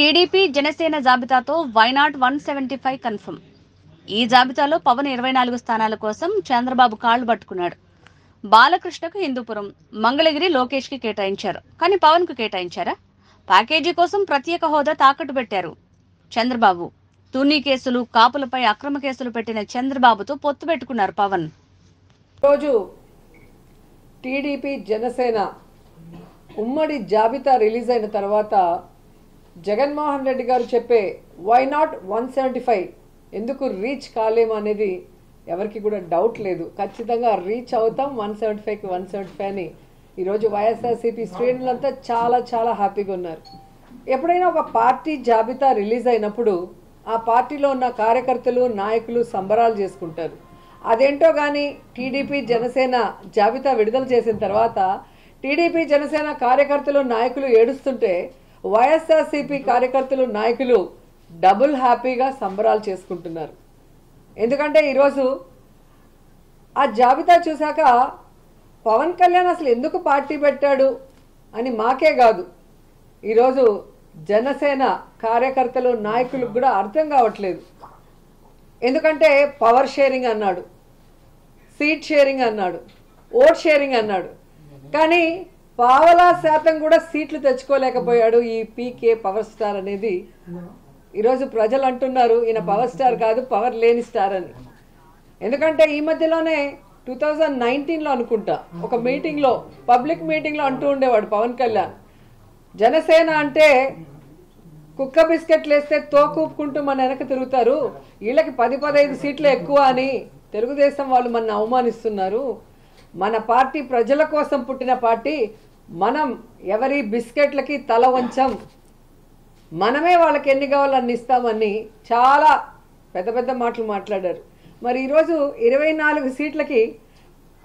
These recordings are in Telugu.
టీడీపీ జనసేన జాబితాతో వైనాట్ 175 కన్ఫర్మ్. ఈ జాబితాలో పవన్ 24 స్థానాల కోసం చంద్రబాబు కాళ్లు పట్టుకున్నాడు. బాలకృష్ణకు హిందూపురం, మంగళగిరి లోకేష్కి కేటాయించారు. కానీ పవన్కు కేటాయించారా? ప్యాకేజీ కోసం ప్రత్యేక హోదా తాకట్టు పెట్టారు చంద్రబాబు. తుని కేసులు, కాపులపై అక్రమ కేసులు పెట్టిన చంద్రబాబుతో పొత్తు పెట్టుకున్నారు పవన్. రోజు టీడీపీ జనసేన ఉమ్మడి జాబితా రిలీజ్ అయిన తర్వాత జగన్మోహన్ రెడ్డి గారు చెప్పే వై నాట్ 175 ఎందుకు రీచ్ కాలేము అనేది ఎవరికి కూడా డౌట్ లేదు. ఖచ్చితంగా రీచ్ అవుతాం 175కి 175 అని ఈరోజు వైఎస్ఆర్సీపీ శ్రేణులంతా చాలా హ్యాపీగా ఉన్నారు. ఎప్పుడైనా ఒక పార్టీ జాబితా రిలీజ్ అయినప్పుడు ఆ పార్టీలో ఉన్న కార్యకర్తలు, నాయకులు సంబరాలు చేసుకుంటారు. అదేంటో కానీ టీడీపీ జనసేన జాబితా విడుదల చేసిన తర్వాత టీడీపీ జనసేన కార్యకర్తలు, నాయకులు ఏడుస్తుంటే వైఎస్ఆర్సీపీ కార్యకర్తలు, నాయకులు డబుల్ హ్యాపీగా సంబరాలు చేసుకుంటున్నారు. ఎందుకంటే ఈరోజు ఆ జాబితా చూశాక పవన్ కళ్యాణ్ అసలు ఎందుకు పార్టీ పెట్టాడు అని మాకే కాదు, ఈరోజు జనసేన కార్యకర్తలు, నాయకులకు కూడా అర్థం కావట్లేదు. ఎందుకంటే పవర్ షేరింగ్ అన్నాడు, సీట్ షేరింగ్ అన్నాడు, ఓట్ షేరింగ్ అన్నాడు, కానీ పావలా శాతం కూడా సీట్లు తెచ్చుకోలేకపోయాడు ఈ పీకే పవర్ స్టార్ అనేది. ఈరోజు ప్రజలు అంటున్నారు ఈయన పవర్ స్టార్ కాదు, పవర్ లేని స్టార్ అని. ఎందుకంటే ఈ మధ్యలోనే 2019లో అనుకుంటా ఒక మీటింగ్లో, పబ్లిక్ మీటింగ్లో అంటూ ఉండేవాడు పవన్ కళ్యాణ్, జనసేన అంటే కుక్క బిస్కెట్లు వేస్తే తోకూపుకుంటూ మన వెనక తిరుగుతారు, వీళ్ళకి 10-15 సీట్లు ఎక్కువ అని తెలుగుదేశం వాళ్ళు మన అవమానిస్తున్నారు, మన పార్టీ ప్రజల కోసం పుట్టిన పార్టీ, మనం ఎవరి బిస్కెట్లకి తల వంచం, మనమే వాళ్ళకి ఎన్ని కావాలో అన్ని ఇస్తామని చాలా పెద్ద మాటలు మాట్లాడారు. మరి ఈరోజు 24 సీట్లకి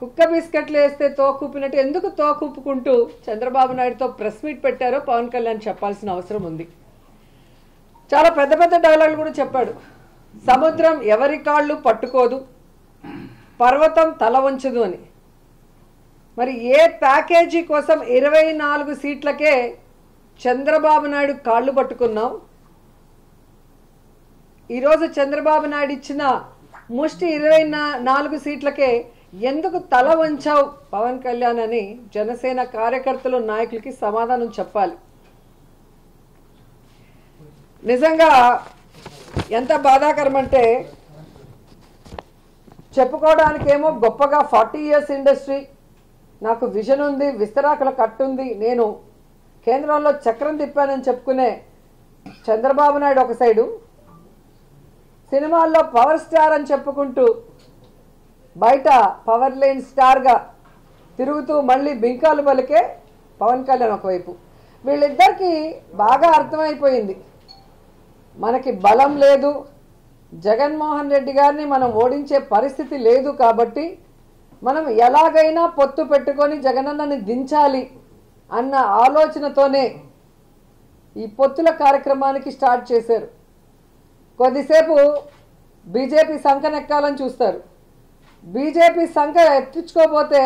కుక్క బిస్కెట్లు వేస్తే తోకూపినట్టు ఎందుకు తోకూపుకుంటూ చంద్రబాబు నాయుడుతో ప్రెస్ మీట్ పెట్టారో పవన్ కళ్యాణ్ చెప్పాల్సిన అవసరం ఉంది. చాలా పెద్ద డైలాగులు కూడా చెప్పాడు. సముద్రం ఎవరి కాళ్ళు పట్టుకోదు, పర్వతం తల వంచదు అని. మరి ఏ ప్యాకేజీ కోసం 24 సీట్లకే చంద్రబాబు నాయుడు కాళ్ళు పట్టుకున్నాం, ఈరోజు చంద్రబాబు నాయుడు ఇచ్చిన ముష్టి 24 సీట్లకే ఎందుకు తల వంచావు పవన్ కళ్యాణ్ అని జనసేన కార్యకర్తలు, నాయకులకి సమాధానం చెప్పాలి. నిజంగా ఎంత బాధాకరం అంటే, చెప్పుకోవడానికేమో గొప్పగా 40 years ఇండస్ట్రీ, నాకు విజన్ ఉంది, విస్తరాకుల కట్టుంది, నేను కేంద్రంలో చక్రం తిప్పానని చెప్పుకునే చంద్రబాబు నాయుడు ఒక సైడు, సినిమాల్లో పవర్ స్టార్ అని చెప్పుకుంటూ బయట పవర్ లేని స్టార్గా తిరుగుతూ మళ్ళీ బింకాలు పలికే పవన్ కళ్యాణ్ ఒకవైపు. వీళ్ళిద్దరికీ బాగా అర్థమైపోయింది, మనకి బలం లేదు, జగన్మోహన్ రెడ్డి గారిని మనం ఓడించే పరిస్థితి లేదు, కాబట్టి మనం ఎలాగైనా పొత్తు పెట్టుకొని జగనన్నని దించాలి అన్న ఆలోచనతోనే ఈ పొత్తుల కార్యక్రమానికి స్టార్ట్ చేశారు. కొద్దిసేపు బీజేపీ సంకనెక్కాలని చూస్తారు, బీజేపీ సంఖ ఎత్తించుకోకపోతే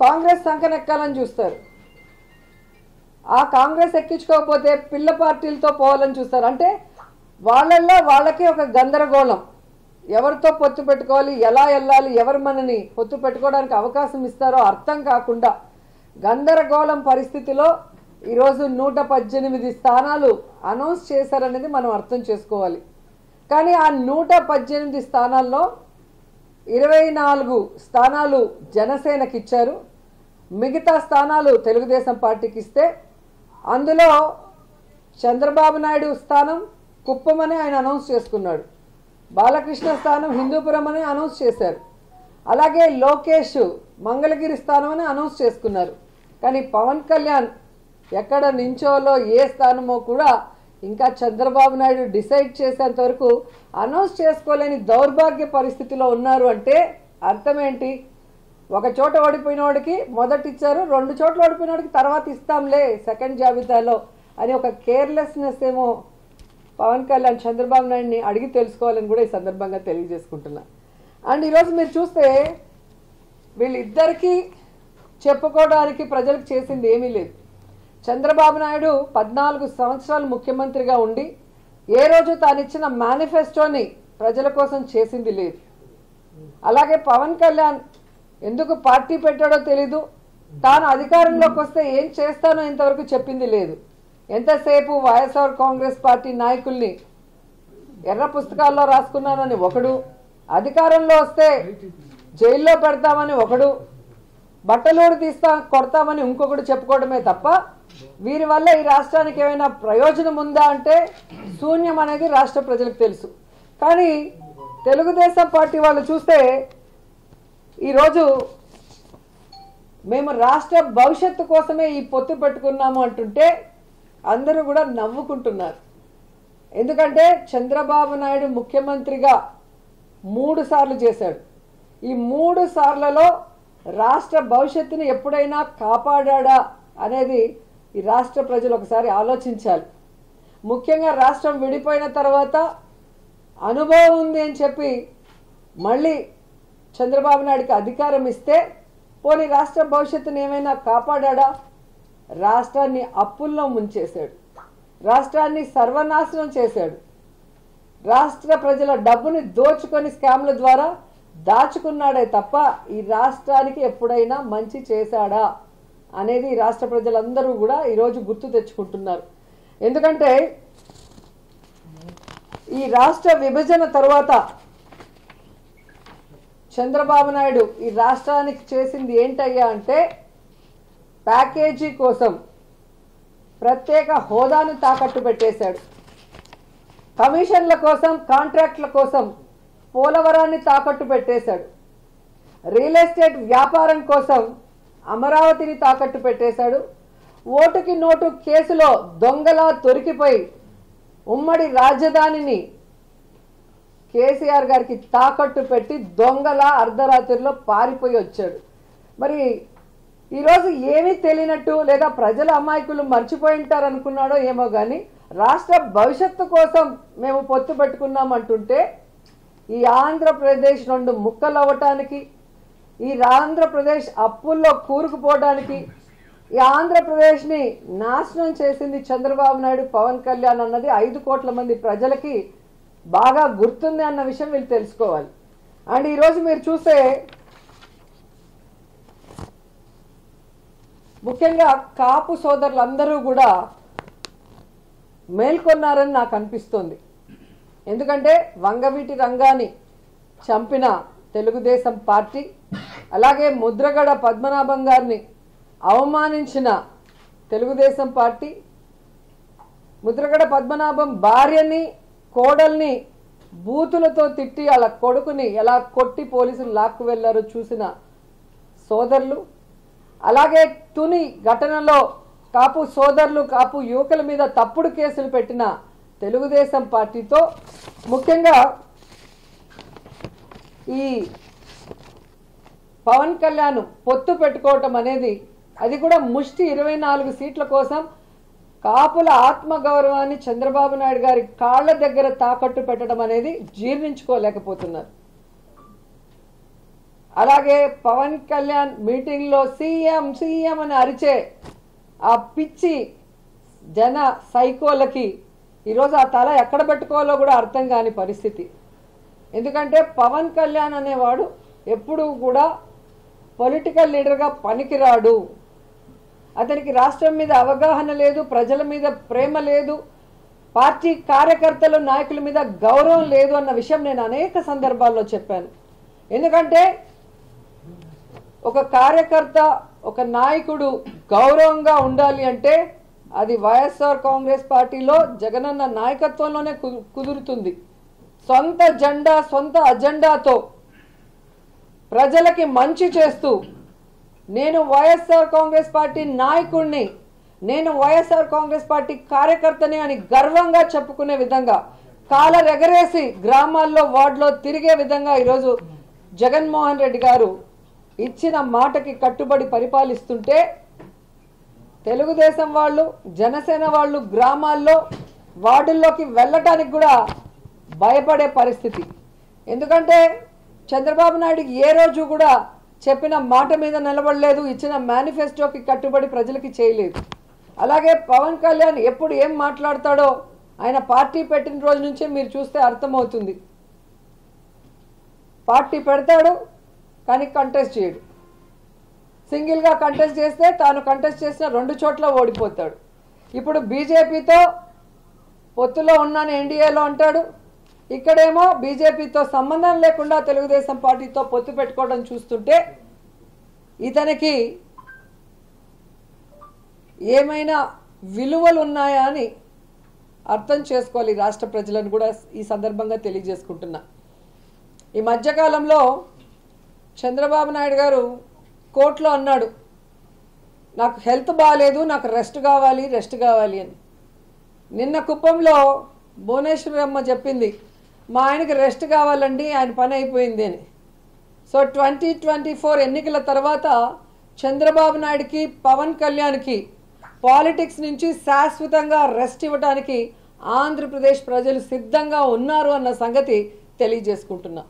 కాంగ్రెస్ సంకనెక్కాలని చూస్తారు, ఆ కాంగ్రెస్ ఎక్కించుకోకపోతే పిల్ల పార్టీలతో పోవాలని చూస్తారు. అంటే వాళ్ళల్లో వాళ్ళకి ఒక గందరగోళం, ఎవరితో పొత్తు పెట్టుకోవాలి, ఎలా వెళ్ళాలి, ఎవరు మనని పొత్తు పెట్టుకోవడానికి అవకాశం ఇస్తారో అర్థం కాకుండా గందరగోళం పరిస్థితిలో ఈరోజు 118 స్థానాలు అనౌన్స్ చేశారనేది మనం అర్థం చేసుకోవాలి. కానీ ఆ 118 స్థానాల్లో 24 స్థానాలు జనసేనకి ఇచ్చారు, మిగతా స్థానాలు తెలుగుదేశం పార్టీకి ఇస్తే అందులో చంద్రబాబు నాయుడు స్థానం కుప్పమని ఆయన అనౌన్స్ చేసుకున్నాడు, బాలకృష్ణ స్థానం హిందూపురం అని అనౌన్స్ చేశారు, అలాగే లోకేష్ మంగళగిరి స్థానం అని అనౌన్స్ చేసుకున్నారు. కానీ పవన్ కళ్యాణ్ ఎక్కడ నించోలో ఏ స్థానమో కూడా ఇంకా చంద్రబాబు నాయుడు డిసైడ్ చేసేంత వరకు అనౌన్స్ చేసుకోలేని దౌర్భాగ్య పరిస్థితిలో ఉన్నారు. అంటే అర్థం ఏంటి? ఒక చోట ఓడిపోయిన వాడికి మొదట ఇచ్చారు, 2 చోట్ల ఓడిపోయిన వాడికి తర్వాత ఇస్తాంలే సెకండ్ జాబితాలో అని ఒక కేర్లెస్నెస్ ఏమో పవన్ కళ్యాణ్ చంద్రబాబు నాయుడిని అడిగి తెలుసుకోవాలని కూడా ఈ సందర్భంగా తెలియజేసుకుంటున్నా. అండ్ ఈరోజు మీరు చూస్తే వీళ్ళిద్దరికీ చెప్పుకోవడానికి ప్రజలకు చేసింది ఏమీ లేదు. చంద్రబాబు నాయుడు 14 సంవత్సరాలు ముఖ్యమంత్రిగా ఉండి ఏ రోజు తాను ఇచ్చిన మేనిఫెస్టోని ప్రజల కోసం చేసింది లేదు. అలాగే పవన్ కళ్యాణ్ ఎందుకు పార్టీ పెట్టాడో తెలీదు, తాను అధికారంలోకి వస్తే ఏం చేస్తానో ఇంతవరకు చెప్పింది లేదు. ఎంతసేపు వైఎస్ఆర్ కాంగ్రెస్ పార్టీ నాయకుల్ని ఎర్ర పుస్తకాల్లో రాసుకున్నానని ఒకడు, అధికారంలో వస్తే జైల్లో పెడతామని ఒకడు, బట్టలూరు కొడతామని ఇంకొకడు చెప్పుకోవడమే తప్ప వీరి వల్ల ఈ రాష్ట్రానికి ఏమైనా ప్రయోజనం ఉందా అంటే శూన్యం అనేది రాష్ట్ర ప్రజలకు తెలుసు. కానీ తెలుగుదేశం పార్టీ వాళ్ళు చూస్తే ఈరోజు మేము రాష్ట్ర భవిష్యత్తు కోసమే ఈ పొత్తు పెట్టుకున్నాము అంటుంటే అందరూ కూడా నవ్వుకుంటున్నారు. ఎందుకంటే చంద్రబాబు నాయుడు ముఖ్యమంత్రిగా 3 సార్లు చేశాడు. ఈ 3 సార్లలో రాష్ట్ర భవిష్యత్తుని ఎప్పుడైనా కాపాడా అనేది ఈ రాష్ట్ర ప్రజలు ఒకసారి ఆలోచించాలి. ముఖ్యంగా రాష్ట్రం విడిపోయిన తర్వాత అనుభవం ఉంది అని చెప్పి మళ్ళీ చంద్రబాబు నాయుడికి అధికారం ఇస్తే పోనీ రాష్ట్ర భవిష్యత్తుని ఏమైనా కాపాడా? రాష్ట్రాన్ని అప్పుల్లో ముంచేశాడు, రాష్ట్రాన్ని సర్వనాశనం చేశాడు, రాష్ట్ర ప్రజల డబ్బుని దోచుకొని స్కామ్ల ద్వారా దాచుకున్నాడే తప్ప ఈ రాష్ట్రానికి ఎప్పుడైనా మంచి చేశాడా అనేది ఈ రాష్ట్ర ప్రజలందరూ కూడా ఈరోజు గుర్తు తెచ్చుకుంటున్నారు. ఎందుకంటే ఈ రాష్ట్ర విభజన తర్వాత చంద్రబాబు నాయుడు ఈ రాష్ట్రానికి చేసింది ఏంటయ్యా అంటే ప్యాకేజీ కోసం ప్రత్యేక హోదాను తాకట్టు పెట్టేశాడు, కమిషన్ల కోసం కాంట్రాక్ట్ల కోసం పోలవరాన్ని తాకట్టు పెట్టేశాడు, రియల్ ఎస్టేట్ వ్యాపారం కోసం అమరావతిని తాకట్టు పెట్టేశాడు, ఓటుకి నోటు కేసులో దొంగలా దొరికిపోయి ఉమ్మడి రాజధానిని కేసీఆర్ గారికి తాకట్టు పెట్టి దొంగలా అర్ధరాత్రిలో పారిపోయి వచ్చాడు. మరి ఈరోజు ఏమీ తెలియనట్టు లేదా ప్రజల అమాయకులు మర్చిపోయి ఉంటారు అనుకున్నాడో ఏమో కానీ రాష్ట్ర భవిష్యత్తు కోసం మేము పొత్తు పెట్టుకున్నామంటుంటే ఈ ఆంధ్రప్రదేశ్ 2 ముక్కలు అవ్వటానికి, ఈ ఆంధ్రప్రదేశ్ అప్పుల్లో కూరుకుపోవడానికి, ఈ ఆంధ్రప్రదేశ్ని నాశనం చేసింది చంద్రబాబు నాయుడు, పవన్ కళ్యాణ్ అన్నది 5 కోట్ల మంది ప్రజలకి బాగా గుర్తుంది అన్న విషయం వీళ్ళు తెలుసుకోవాలి. అండ్ ఈరోజు మీరు చూస్తే ముఖ్యంగా కాపు సోదరులందరూ కూడా మేల్కొన్నారని నాకు అనిపిస్తుంది. ఎందుకంటే వంగవీటి రంగాన్ని చంపిన తెలుగుదేశం పార్టీ, అలాగే ముద్రగడ పద్మనాభం గారిని అవమానించిన తెలుగుదేశం పార్టీ, ముద్రగడ పద్మనాభం భార్యని కోడల్ని బూతులతో తిట్టి అలా కొడుకుని ఎలా కొట్టి పోలీసులు లాక్కు వెళ్లారో చూసిన సోదరులు, అలాగే తుని ఘటనలో కాపు సోదరులు కాపు యువకుల మీద తప్పుడు కేసులు పెట్టిన తెలుగుదేశం పార్టీతో ముఖ్యంగా ఈ పవన్ కళ్యాణ్ పొత్తు పెట్టుకోవటం అనేది అది కూడా ముష్టి 24 సీట్ల కోసం కాపుల ఆత్మగౌరవాన్ని చంద్రబాబు నాయుడు గారి కాళ్ల దగ్గర తాకట్టు పెట్టడం అనేది జీర్ణించుకోలేకపోతున్నారు. అలాగే పవన్ కళ్యాణ్ మీటింగ్లో సీఎం సీఎం అని అరిచే ఆ పిచ్చి జన సైకోలకి ఈరోజు ఆ తల ఎక్కడ పెట్టుకోవాలో కూడా అర్థం కాని పరిస్థితి. ఎందుకంటే పవన్ కళ్యాణ్ అనేవాడు ఎప్పుడూ కూడా పొలిటికల్ లీడర్గా పనికిరాడు, అతనికి రాష్ట్రం మీద అవగాహన లేదు, ప్రజల మీద ప్రేమ లేదు, పార్టీ కార్యకర్తలు నాయకుల మీద గౌరవం లేదు అన్న విషయం నేను అనేక సందర్భాల్లో చెప్పాను. ఎందుకంటే ఒక కార్యకర్త ఒక నాయకుడు గౌరవంగా ఉండాలి అంటే అది వైఎస్ఆర్ కాంగ్రెస్ పార్టీలో జగనన్న నాయకత్వంలోనే కుదురుతుంది. సొంత జెండా సొంత అజెండాతో ప్రజలకి మంచి చేస్తూ నేను వైఎస్ఆర్ కాంగ్రెస్ పార్టీ నాయకుడిని, నేను వైఎస్ఆర్ కాంగ్రెస్ పార్టీ కార్యకర్తని అని గర్వంగా చెప్పుకునే విధంగా కాలరెగరేసి గ్రామాల్లో వార్డులో తిరిగే విధంగా ఈరోజు జగన్మోహన్ రెడ్డి గారు ఇచ్చిన మాటకి కట్టుబడి పరిపాలిస్తుంటే తెలుగుదేశం వాళ్ళు జనసేన వాళ్ళు గ్రామాల్లో వార్డుల్లోకి వెళ్ళటానికి కూడా భయపడే పరిస్థితి. ఎందుకంటే చంద్రబాబు నాయుడుకి ఏ రోజు కూడా చెప్పిన మాట మీద నిలబడలేదు, ఇచ్చిన మేనిఫెస్టోకి కట్టుబడి ప్రజలకి చేయలేదు. అలాగే పవన్ కళ్యాణ్ ఎప్పుడు ఏం మాట్లాడతాడో ఆయన పార్టీ పెట్టిన రోజు నుంచే మీరు చూస్తే అర్థమవుతుంది. పార్టీ పెడతాడు కానీ కంటెస్ట్ చేయడు. సింగిల్గా కంటెస్ట్ చేస్తే తాను కంటెస్ట్ చేసిన 2 చోట్ల ఓడిపోతాడు. ఇప్పుడు బీజేపీతో పొత్తులో ఉన్నాను ఎన్డీఏలో అంటాడు. ఇక్కడేమో బీజేపీతో సంబంధం లేకుండా తెలుగుదేశం పార్టీతో పొత్తు పెట్టుకోవడం చూస్తుంటే ఇతనికి ఏమైనా విలువలు ఉన్నాయా అని అర్థం చేసుకోవాలి. రాష్ట్ర ప్రజలను కూడా ఈ సందర్భంగా తెలియజేసుకుంటున్నా. ఈ మధ్యకాలంలో చంద్రబాబు నాయుడు గారు కోర్టులో అన్నాడు, నాకు హెల్త్ బాగాలేదు, నాకు రెస్ట్ కావాలి అని. నిన్న కుప్పంలో భువనేశ్వరమ్మ చెప్పింది, మా ఆయనకి రెస్ట్ కావాలండి, ఆయన పని అయిపోయింది అని. సో 2024 ఎన్నికల తర్వాత చంద్రబాబు నాయుడుకి పవన్ కళ్యాణ్కి పాలిటిక్స్ నుంచి శాశ్వతంగా రెస్ట్ ఇవ్వడానికి ఆంధ్రప్రదేశ్ ప్రజలు సిద్ధంగా ఉన్నారు అన్న సంగతి తెలియజేసుకుంటున్నా.